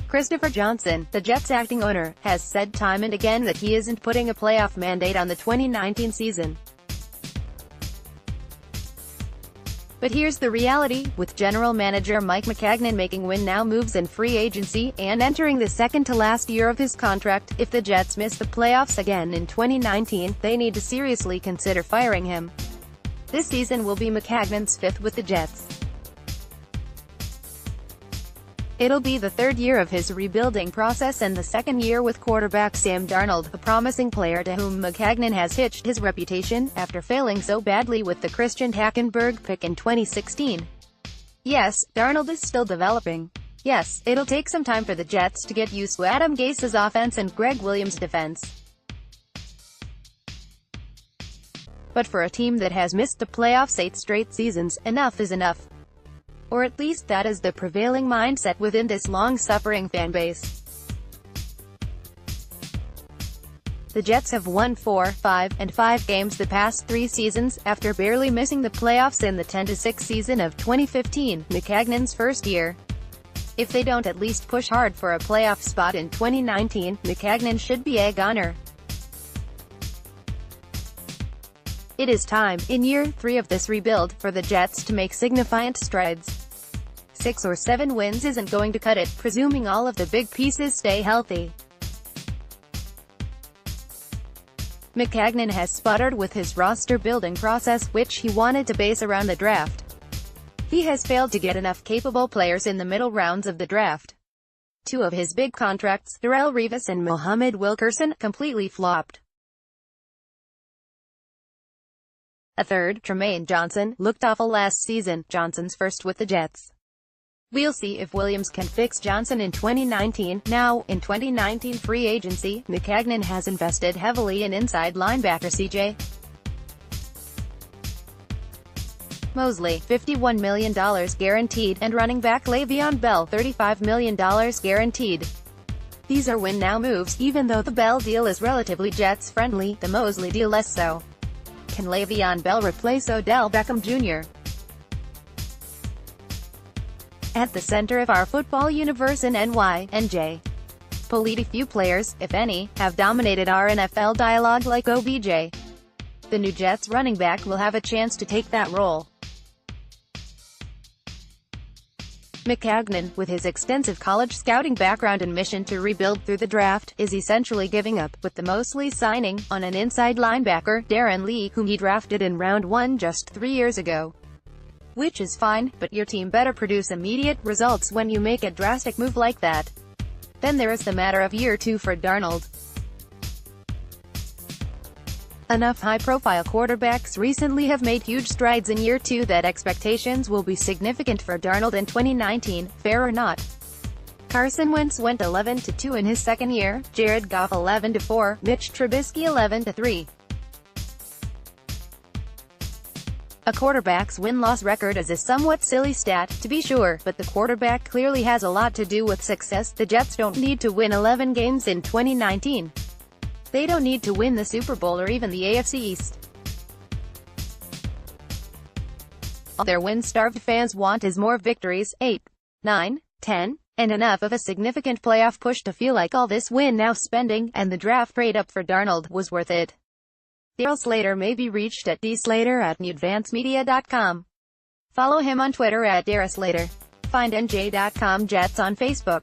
Christopher Johnson, the Jets' acting owner, has said time and again that he isn't putting a playoff mandate on the 2019 season. But here's the reality, with general manager Mike Maccagnan making win-now moves in free agency, and entering the second-to-last year of his contract. If the Jets miss the playoffs again in 2019, they need to seriously consider firing him. This season will be Maccagnan's fifth with the Jets. It'll be the third year of his rebuilding process and the second year with quarterback Sam Darnold, a promising player to whom Maccagnan has hitched his reputation, after failing so badly with the Christian Hackenberg pick in 2016. Yes, Darnold is still developing. Yes, it'll take some time for the Jets to get used to Adam Gase's offense and Greg Williams' defense. But for a team that has missed the playoffs 8 straight seasons, enough is enough. Or at least that is the prevailing mindset within this long-suffering fanbase. The Jets have won 4, 5, and 5 games the past 3 seasons, after barely missing the playoffs in the 10-6 season of 2015, Maccagnan's first year. If they don't at least push hard for a playoff spot in 2019, Maccagnan should be a goner. It is time, in year 3 of this rebuild, for the Jets to make significant strides. 6 or 7 wins isn't going to cut it, presuming all of the big pieces stay healthy. Maccagnan has sputtered with his roster-building process, which he wanted to base around the draft. He has failed to get enough capable players in the middle rounds of the draft. 2 of his big contracts, Darrelle Revis and Muhammad Wilkerson, completely flopped. A third, Tremaine Johnson, looked awful last season, Johnson's first with the Jets. We'll see if Williams can fix Johnson in 2019. Now, in 2019 free agency, Maccagnan has invested heavily in inside linebacker C.J. Mosley, $51 million guaranteed, and running back Le'Veon Bell, $35 million guaranteed. These are win-now moves, even though the Bell deal is relatively Jets-friendly, the Mosley deal less so. Can Le'Veon Bell replace Odell Beckham Jr.? At the center of our football universe in NY, few players, if any, have dominated our NFL dialogue like OBJ. The new Jets running back will have a chance to take that role. Maccagnan, with his extensive college scouting background and mission to rebuild through the draft, is essentially giving up, with the Mosley signing, on an inside linebacker, Darren Lee, whom he drafted in round 1 just 3 years ago. Which is fine, but your team better produce immediate results when you make a drastic move like that. Then there is the matter of year 2 for Darnold. Enough high-profile quarterbacks recently have made huge strides in year 2 that expectations will be significant for Darnold in 2019, fair or not. Carson Wentz went 11-2 in his second year, Jared Goff 11-4, Mitch Trubisky 11-3. A quarterback's win-loss record is a somewhat silly stat, to be sure, but the quarterback clearly has a lot to do with success. The Jets don't need to win 11 games in 2019. They don't need to win the Super Bowl or even the AFC East. All their win-starved fans want is more victories, 8, 9, 10, and enough of a significant playoff push to feel like all this win-now spending, and the draft trade-up for Darnold, was worth it. Darryl Slater may be reached at dslater@newadvancemedia.com. Follow him on Twitter at @DarrySlater. Find NJ.com Jets on Facebook.